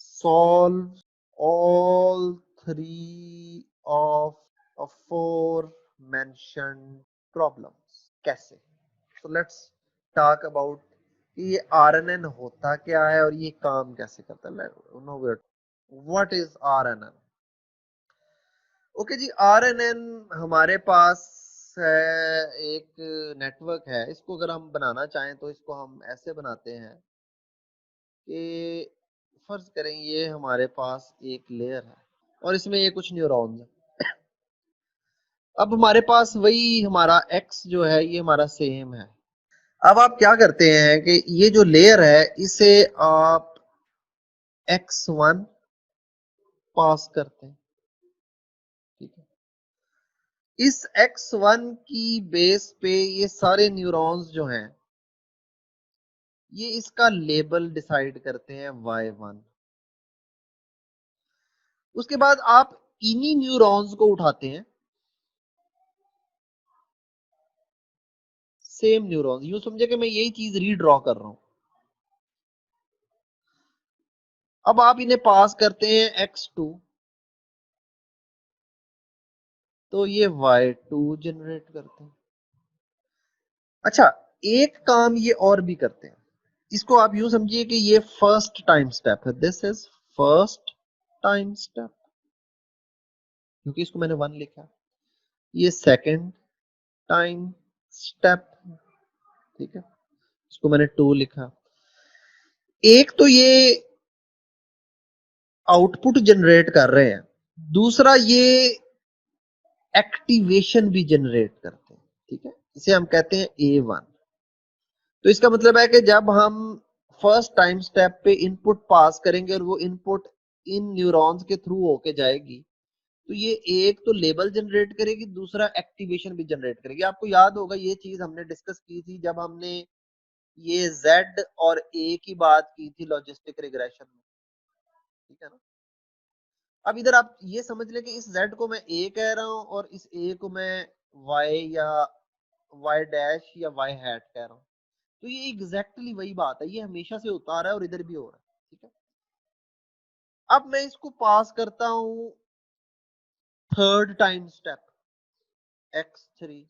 solve all three of four mentioned problems। कैसे? So let's talk about कि ये RNN होता क्या है और ये काम कैसे करता है। No wait, what is RNN? Okay जी, RNN हमारे पास है, एक नेटवर्क है। इसको अगर हम बनाना चाहें तो इसको हम ऐसे बनाते हैं कि फर्ज करें ये हमारे पास एक लेयर है और इसमें ये कुछ न्यूरॉन्स हैं। अब हमारे पास वही हमारा एक्स जो है ये हमारा सेम है। अब आप क्या करते हैं कि ये जो लेयर है इसे आप x1 पास करते हैं, ठीक है। इस x1 की बेस पे ये सारे न्यूरॉन्स जो हैं ये इसका लेबल डिसाइड करते हैं y1। उसके बाद आप इन्हीं न्यूरॉन्स को उठाते हैं, सेम न्यूरॉन, यूं समझे कि मैं यही चीज रीड्रॉ कर रहा हूं। अब आप इन्हें पास करते हैं x2, तो ये y2 जनरेट करते हैं। अच्छा, एक काम ये और भी करते हैं, इसको आप यूं समझिए कि ये फर्स्ट टाइम स्टेप है। This is first time step, क्योंकि इसको मैंने 1 लिखा। ये सेकंड टाइम स्टेप, ठीक है, इसको मैंने 2 लिखा। एक तो ये आउटपुट जनरेट कर रहे हैं, दूसरा ये एक्टिवेशन भी जनरेट करते हैं, ठीक है। इसे हम कहते हैं A1। तो इसका मतलब है कि जब हम फर्स्ट टाइम स्टेप पे इनपुट पास करेंगे और वो इनपुट इन न्यूरॉन्स के थ्रू होके जाएगी, तो ये एक तो लेबल जनरेट करेगी, दूसरा एक्टिवेशन भी जनरेट करेगी। आपको याद होगा ये चीज हमने डिस्कस की थी जब हमने ये Z और A की बात की थी लॉजिस्टिक रिग्रेशन में, ठीक है ना। अब इधर आप ये समझ लें कि इस Z को मैं A कह रहा हूं और इस A को मैं Y या Y डैश या Y हैट कह रहा हूं। तो ये एग्जैक्टली वही बात है, ये हमेशा से होता आ रहा है और इधर भी हो रहा है, ठीक है। अब मैं इसको पास करता हूं थर्ड टाइम स्टेप x3।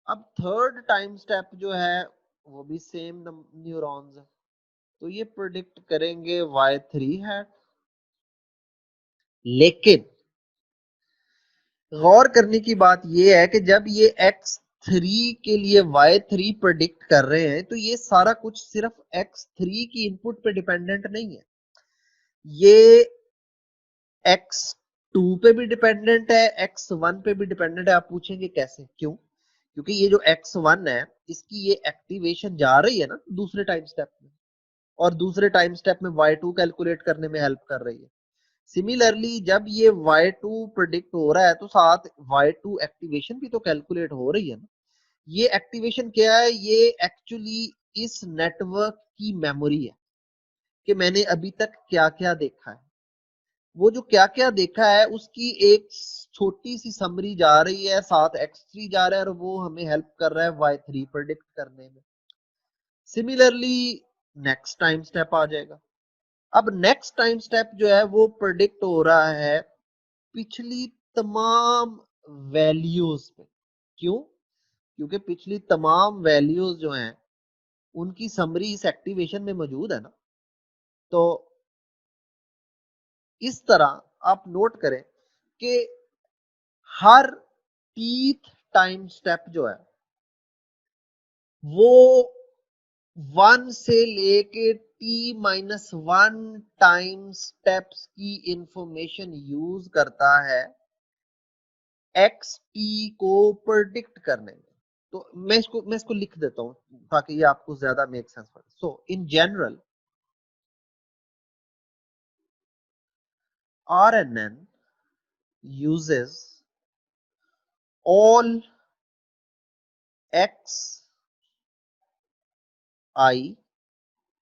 अब थर्ड टाइम स्टेप जो है वो भी सेम न्यूरॉन्स है, तो ये प्रिडिक्ट करेंगे y3 हैट। लेकिन गौर करने की बात यह है कि जब ये x3 के लिए y3 प्रिडिक्ट कर रहे हैं तो ये सारा कुछ सिर्फ x3 की इनपुट पे डिपेंडेंट नहीं है, ये x2 पे भी डिपेंडेंट है, x1 पे भी डिपेंडेंट है। आप पूछेंगे कैसे, क्यों? क्योंकि ये जो x1 है इसकी ये एक्टिवेशन जा रही है ना दूसरे टाइम स्टेप में, और दूसरे टाइम स्टेप में y2 कैलकुलेट करने में हेल्प कर रही है। सिमिलरली जब ये y2 प्रिडिक्ट हो रहा है तो साथ y2 एक्टिवेशन भी तो कैलकुलेट हो रही है ना। ये एक्टिवेशन क्या है? ये एक्चुअली इस नेटवर्क की मेमोरी है कि मैंने अभी तक क्या क्या देखा है। वो जो क्या क्या देखा है उसकी एक छोटी सी समरी जा रही है, साथ x3 जा रहा है और वो हमें हेल्प कर रहा है y3 प्रिडिक्ट करने में। सिमिलरली नेक्स्ट टाइम स्टेप आ जाएगा। अब नेक्स्ट टाइम स्टेप जो है वो प्रिडिक्ट हो रहा है पिछली तमाम वैल्यूज पे। क्यों? क्योंकि पिछली तमाम वैल्यूज जो हैं उनकी समरी इस एक्टिवेशन में मौजूद है ना। तो इस तरह आप नोट करें कि हर टीथ टाइम स्टेप जो है वो 1 से लेके t-1 टाइम स्टेप्स की इंफॉर्मेशन यूज करता है xt को प्रेडिक्ट करने में। तो मैं इसको लिख देता हूं ताकि ये आपको ज्यादा मेक सेंस हो। So in general RNN uses all x I,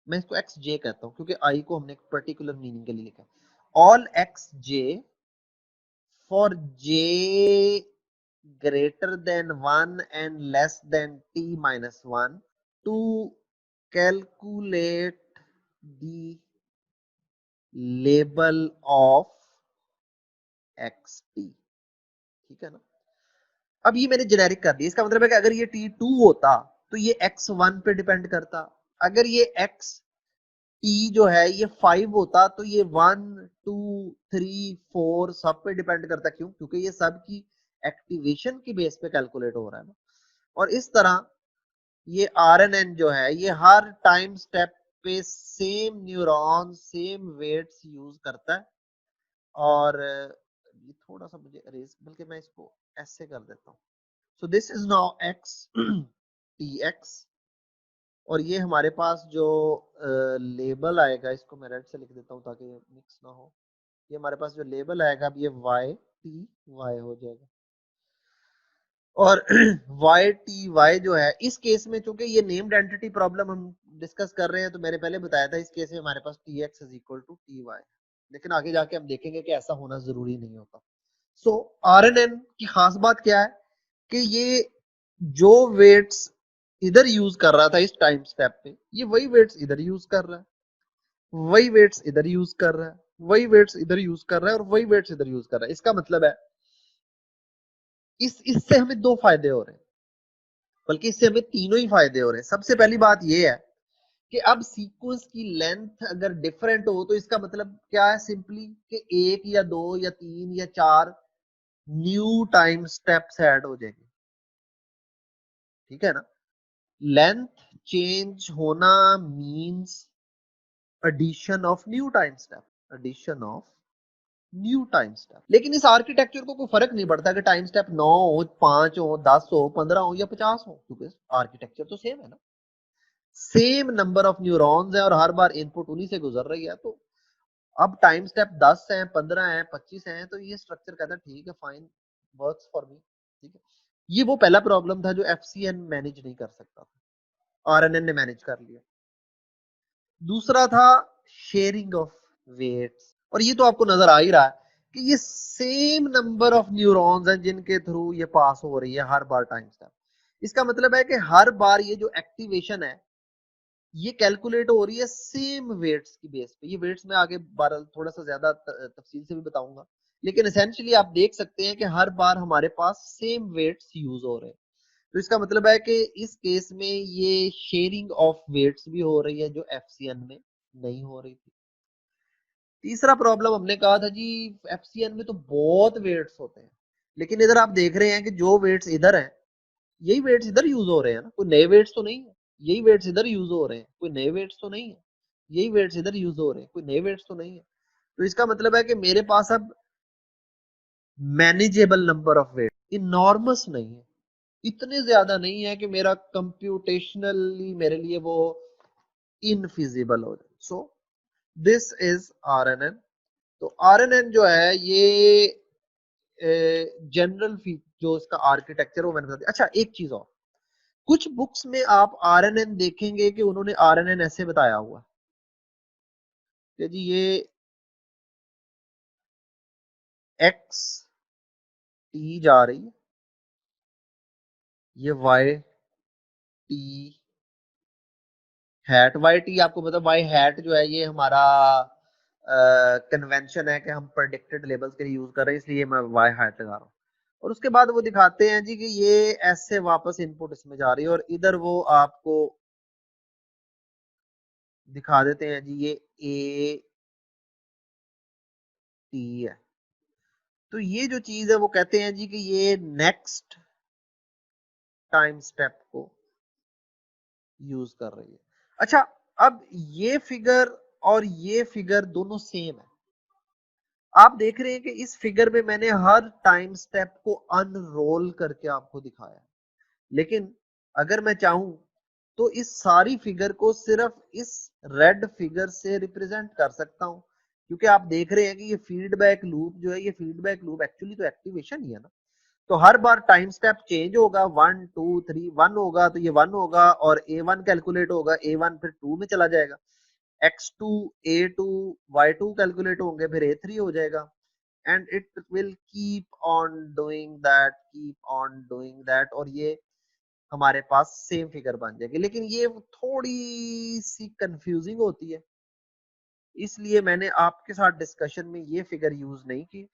मैं इसको एक्स जे कहता हूं क्योंकि आई को हमने एक पर्टिकुलर मीनिंग के लिए लिखा है। All x J for J greater than 1 and less than t minus 1 to calculate the label of xt। ठीक है ना। अब ये मैंने जेनेरिक कर दिया, इसका मतलब है कि अगर ये t2 होता तो ये x1 पे डिपेंड करता, अगर ये x t जो है ये 5 होता तो ये 1 2 3 4 सब पे डिपेंड करता। क्यों? क्योंकि ये सब की एक्टिवेशन की बेस पे कैलकुलेट हो रहा है ना। और इस तरह ये RNN जो है ये हर टाइम स्टेप पे same neuron same weights use करता है। और ये थोड़ा सा मुझे अरेज, बल्कि मैं इसको ऐसे कर देता हूँ। सो this is now x tx, और ये हमारे पास जो लेबल आएगा, इसको मैं रेड से लिख देता हूँ ताकि मिक्स ना हो। ये हमारे पास जो लेबल आएगा अब ये y t y हो जाएगा। और वाई टी वाई जो है इस केस में, चूंकि ये नेम्ड एंटिटी प्रॉब्लम हम डिस्कस कर रहे हैं, तो मैंने पहले बताया था इस केस में हमारे पास T X is equal to T Y, लेकिन आगे जाके हम देखेंगे कि ऐसा होना जरूरी नहीं होता। सो आर एन एन की खास बात क्या है कि ये जो वेट्स इधर यूज कर रहा था इस टाइम स्टेप पे, ये वही वेट्स इधर यूज कर रहा है, वही वेट्स इधर यूज कर रहा है, वही वेट्स इधर यूज कर रहा है, और वही वेट्स इधर यूज कर रहा है। इसका मतलब है इससे हमें दो फायदे हो रहे हैं, बल्कि इससे हमें तीनों ही फायदे हो रहे हैं। सबसे पहली बात यह है कि अब सीक्वेंस की लेंथ अगर डिफरेंट हो तो इसका मतलब क्या है, सिंपली कि एक या दो या तीन या चार न्यू टाइम स्टेप्स ऐड हो जाएंगे। ठीक है ना। लेंथ चेंज होना means addition of new time step, addition of new time step. लेकिन इस आर्किटेक्चर को कोई फर्क नहीं पड़ता कि टाइम स्टेप 9 हो, 5 हो, 10 हो, 15 हो या 50 हो, क्योंकि आर्किटेक्चर तो सेम है ना। सेम नंबर ऑफ न्यूरॉन्स है और हर बार इनपुट उन्हीं से गुजर रही है। तो अब टाइम स्टेप 10 है, 15 है, 25 है, तो ये स्ट्रक्चर कहता है ठीक है, फाइन, वर्क्स फॉर मी। ठीक है। ये वो पहला प्रॉब्लम था जो एफसीएन मैनेज नहीं कर सकता था, आरएनएन ने मैनेज कर लिया। दूसरा था शेयरिंग ऑफ वेट्स, और ये तो आपको नजर आ ही रहा है कि ये सेम नंबर ऑफ न्यूरॉन्स हैं जिनके थ्रू ये पास हो रही है हर बार टाइम स्टेप। इसका मतलब है कि हर बार ये जो एक्टिवेशन है ये कैलकुलेट हो रही है सेम वेट्स की बेस पे। ये वेट्स में आगे थोड़ा सा ज्यादा तफसील से भी बताऊंगा, लेकिन एसेंशियली आप देख सकते हैं कि हर बार हमारे पास सेम वेट्स यूज हो रहे हैं। तो इसका मतलब है कि इस केस में ये शेयरिंग ऑफ वेट्स भी हो रही है जो एफसीएन में नहीं हो रही थी। तीसरा प्रॉब्लम हमने कहा था जी, एफसीएन में तो बहुत वेट्स होते हैं, लेकिन इधर आप देख रहे हैं कि जो वेट्स इधर हैं यही वेट्स इधर यूज हो रहे हैं ना, कोई नए वेट्स तो नहीं है। यही वेट्स इधर यूज हो रहे हैं, कोई नए वेट्स तो नहीं है। यही वेट्स इधर यूज हो रहे हैं, कोई नए वेट्स तो नहीं है। तो इसका मतलब है कि मेरे पास अब manageable number of weight, enormous नहीं है, इतने ज्यादा नहीं है कि मेरा कंप्यूटेशनली मेरे लिए वो इनफिजिबल हो जाए। सो दिस इज आरएनएन। तो आरएनएन जो है ये जनरल जो इसका आर्किटेक्चर वो मैंने बता दिया। अच्छा एक चीज और, कुछ बुक्स में आप आरएनएन देखेंगे कि उन्होंने आरएनएन ऐसे बताया हुआ कि जी ये एक्स टी जा रही है, ये Y T hat, Y T आपको मतलब वाई हैट जो है ये हमारा कन्वेंशन है कि हम प्रेडिक्टेड लेबल्स के लिए यूज कर रहे हैं, इसलिए मैं वाई हैट लगा रहा हूँ। और उसके बाद वो दिखाते हैं जी कि ये ऐसे वापस इनपुट इसमें जा रही है, और इधर वो आपको दिखा देते हैं जी ये ए टी है। तो ये जो चीज है वो कहते हैं जी कि ये नेक्स्ट टाइम स्टेप को यूज कर रही है। अच्छा, अब ये फिगर और ये फिगर दोनों सेम है। आप देख रहे हैं कि इस फिगर में मैंने हर टाइम स्टेप को अनरोल करके आपको दिखाया, लेकिन अगर मैं चाहूं तो इस सारी फिगर को सिर्फ इस रेड फिगर से रिप्रेजेंट कर सकता हूं, क्योंकि आप देख रहे हैं कि ये फीडबैक लूप जो है, ये फीडबैक लूप एक्चुअली तो एक्टिवेशन ही है ना। तो हर बार टाइम स्टेप चेंज होगा, 1 2 3 1 होगा तो ये 1 होगा और A1 कैलकुलेट होगा, A1 फिर 2 में चला जाएगा, X2 A2 Y2 कैलकुलेट होंगे, फिर A3 हो जाएगा and it will keep on doing that और ये हमारे पास सेम फिगर बन जाएगी। लेकिन ये थोड़ी सी कंफ्यूजिंग होती है, इसलिए मैंने आपके साथ डिस्कशन में ये फिगर यूज नहीं की।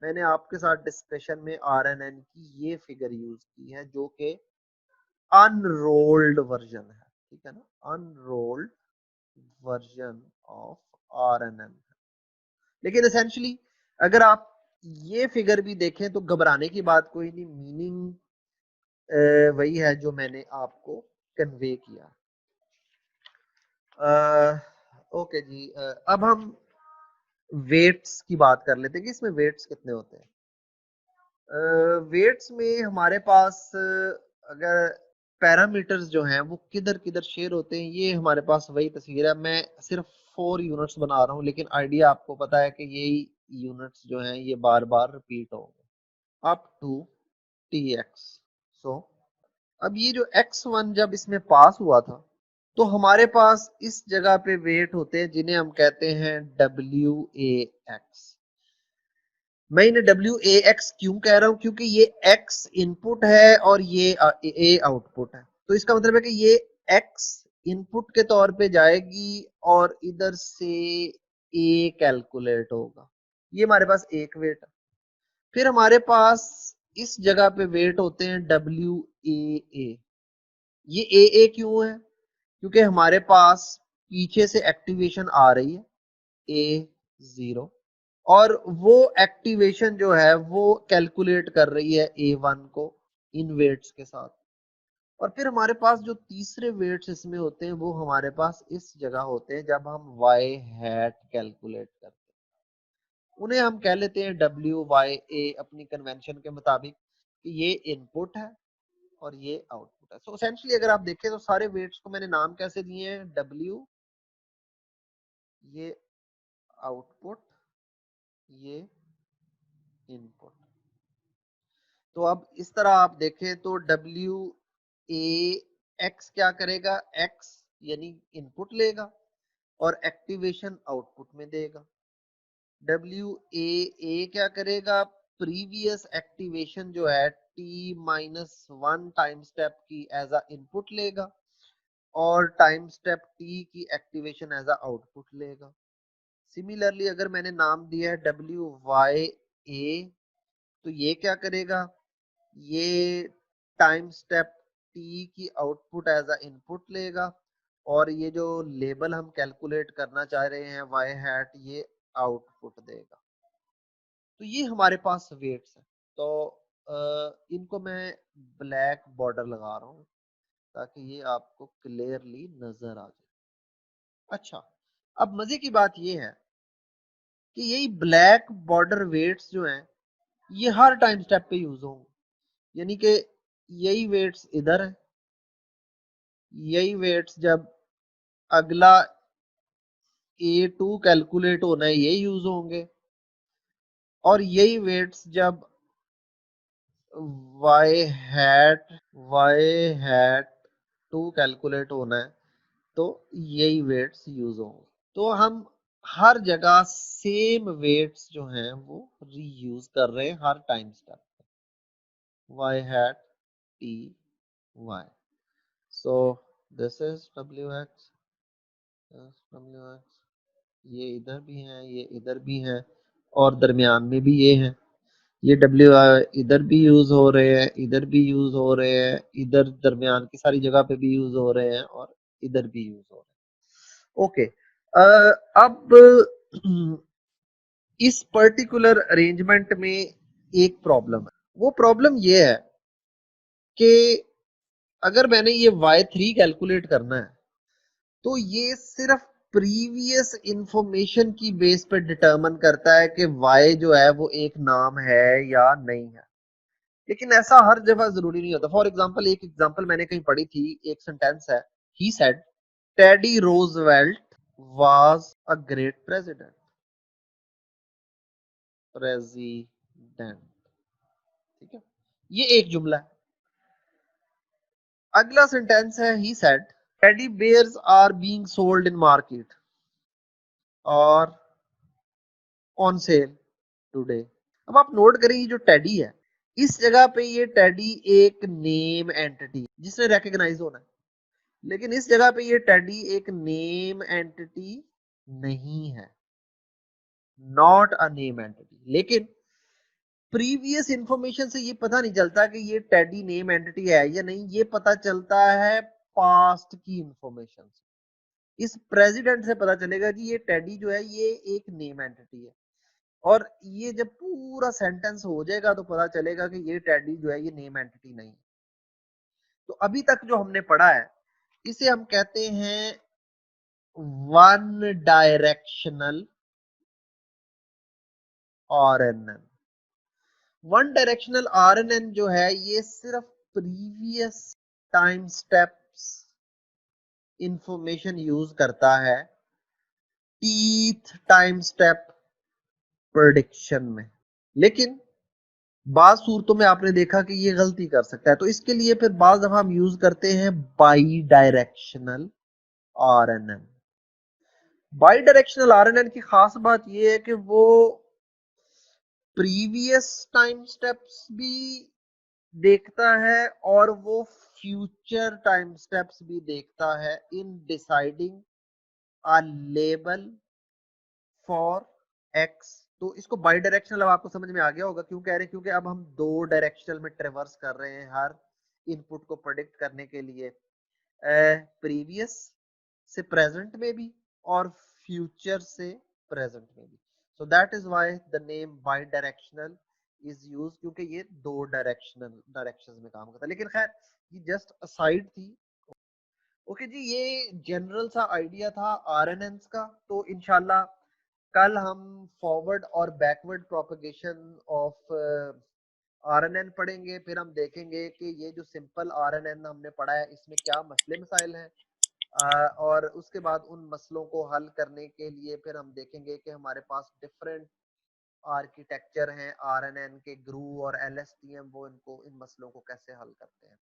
मैंने आपके साथ डिस्कशन में RNN की ये फिगर यूज की है जो कि अनरोल्ड वर्जन है, ठीक है ना, अनरोल्ड वर्जन ऑफ RNN। लेकिन एसेंशियली अगर आप ये फिगर भी देखें तो घबराने की बात कोई नहीं, मीनिंग वही है जो मैंने आपको कन्वे किया। ओके जी, अब हम वेट्स की बात कर लेते हैं कि इसमें वेट्स कितने होते हैं। वेट्स में हमारे पास अगर पैरामीटर्स जो हैं वो किधर किधर शेयर होते हैं, ये हमारे पास वही तस्वीर है। मैं सिर्फ 4 यूनिट्स बना रहा हूँ, लेकिन आइडिया आपको पता है कि यही यूनिट्स जो हैं ये बार बार रिपीट होंगे अप टू tx। सो अब ये जो x1 जब इसमें पास हुआ था तो हमारे पास इस जगह पे वेट होते हैं जिन्हें हम कहते हैं WAX। मैं इन्हें WAX क्यों कह रहा हूं, क्योंकि ये X इनपुट है और ये A आउटपुट है। तो इसका मतलब है कि ये X इनपुट के तौर पे जाएगी और इधर से A कैलकुलेट होगा। ये हमारे पास एक वेट है। फिर हमारे पास इस जगह पे वेट होते हैं WAA। ये AA क्यों है, क्योंकि हमारे पास पीछे से एक्टिवेशन आ रही है A0 और वो एक्टिवेशन जो है वो कैलकुलेट कर रही है A1 को इन वेट्स के साथ। और फिर हमारे पास जो तीसरे वेट्स इसमें होते हैं वो हमारे पास इस जगह होते हैं जब हम Y हैट कैलकुलेट करते हैं। उन्हें हम कह लेते हैं WYA अपनी कन्वेंशन के मुताबिक कि ये इनपुट है और ये आउटपुट है। सो एसेंशियली अगर आप देखें तो सारे वेट्स को मैंने नाम कैसे दिए हैं, W, ये आउटपुट, ये इनपुट। तो अब इस तरह आप देखें तो WAX क्या करेगा, X यानी इनपुट लेगा और एक्टिवेशन आउटपुट में देगा। WAA क्या करेगा, प्रीवियस एक्टिवेशन जो है T-1 टाइम स्टेप की एज अ इनपुट लेगा और टाइम स्टेप T की एक्टिवेशन एज अ आउटपुट लेगा। सिमिलरली अगर मैंने नाम दिया है WYA तो ये क्या करेगा, ये टाइम स्टेप T की आउटपुट एज अ इनपुट लेगा और ये जो लेबल हम कैलकुलेट करना चाह रहे हैं Y हैट, ये आउटपुट देगा। तो ये हमारे पास वेट्स है। तो इनको मैं ब्लैक बॉर्डर लगा रहा हूँ ताकि ये आपको क्लियरली नजर आ जाए। अच्छा, अब मजे की बात ये है कि यही ब्लैक बॉर्डर वेट्स जो हैं ये हर टाइम स्टेप पे यूज होंगे, यानी कि यही वेट्स इधर है, यही वेट्स जब अगला A2 कैलकुलेट होना है ये यूज होंगे और यही वेट्स जब y हैट 2 कैलकुलेट होना है तो यही वेट्स यूज होंगे। तो हम हर जगह सेम वेट्स जो हैं वो रीयूज कर रहे हैं हर time step y hat t y। So this is wx, ये इधर भी हैं, ये इधर भी हैं और दरमियान में भी ये हैं। ये W इधर भी यूज हो रहे हैं, इधर भी यूज हो रहे हैं, इधर दरमियान की सारी जगह पे भी यूज हो रहे हैं और इधर भी यूज हो रहे हैं। ओके, अब इस पर्टिकुलर अरेंजमेंट में एक प्रॉब्लम है। वो प्रॉब्लम ये है कि अगर मैंने ये Y3 कैलकुलेट करना है तो ये सिर्फ प्रीवियस इंफॉर्मेशन की बेस पे डिटरमिन करता है कि Y जो है वो एक नाम है या नहीं है। लेकिन ऐसा हर जगह जरूरी नहीं होता। फॉर एग्जाम्पल, एक एग्जाम्पल मैंने कहीं पढ़ी थी, एक सेंटेंस है, he said Teddy Roosevelt was a great president, president, ठीक है। ये एक जुमला है। अगला सेंटेंस है he said teddy bears are being sold in market और ऑन सेल टुडे। अब आप नोट करें ये जो टेडी है, इस जगह पे ये टेडी एक नेम एंटिटी जिसने रिकॉग्नाइज होना है, लेकिन इस जगह पे ये टेडी एक नेम एंटिटी नहीं है, नॉट अ नेम एंटिटी। लेकिन प्रीवियस इंफॉर्मेशन से ये पता नहीं चलता कि ये टेडी नेम एंटिटी है या नहीं, ये पता चलता है पास्ट की इंफॉर्मेशन से। इस प्रेसिडेंट से पता चलेगा कि ये टेडी जो है ये एक नेम एंटिटी है, और ये जब पूरा सेंटेंस हो जाएगा तो पता चलेगा कि ये टेडी जो है ये नेम एंटिटी नहीं है। तो अभी तक जो हमने पढ़ा है इसे हम कहते हैं one directional RNN. One directional RNN जो है ये सिर्फ previous time steps information use करता है टीथ टाइम स्टेप प्रेडिक्शन में। लेकिन बाज सूरतों में आपने देखा कि ये गलती कर सकता है, तो इसके लिए फिर बाज दफा हम यूज करते हैं by directional RNN. By directional RNN की खास बात यह है कि वो प्रीवियस टाइम स्टेप्स भी देखता है और वो फ्यूचर टाइम स्टेप्स भी देखता है in deciding a label for x. तो इसको बाई डायरेक्शनल अब आपको समझ में आ गया होगा क्यों कह रहे हैं, क्योंकि अब हम दो डायरेक्शनल में ट्रेवर्स कर रहे हैं हर इनपुट को प्रेडिक्ट करने के लिए, प्रीवियस से प्रेजेंट में भी और फ्यूचर से प्रेजेंट में भी। So that is why the name by directional is use, क्योंकि ये दो डायरेक्शंस में काम करता है। लेकिन खैर ये जस्ट असाइड थी। ओके जी, ये जनरल सा आइडिया था आरएनएन्स का। तो इंशाल्लाह कल हम फॉरवर्ड और बैकवर्ड प्रोपगेशन ऑफ आरएनएन पढ़ेंगे। फिर हम देखेंगे कि ये जो सिंपल आरएनएन हमने पढ़ा है इसमें क्या मसले मसाइल हैं, और उसके बाद उन मसलों को हल करने के लिए फिर हम देखेंगे कि हमारे पास डिफरेंट आर्किटेक्चर हैं आरएनएन के, ग्रू और एलएसटीएम, वो इनको इन मसलों को कैसे हल करते हैं।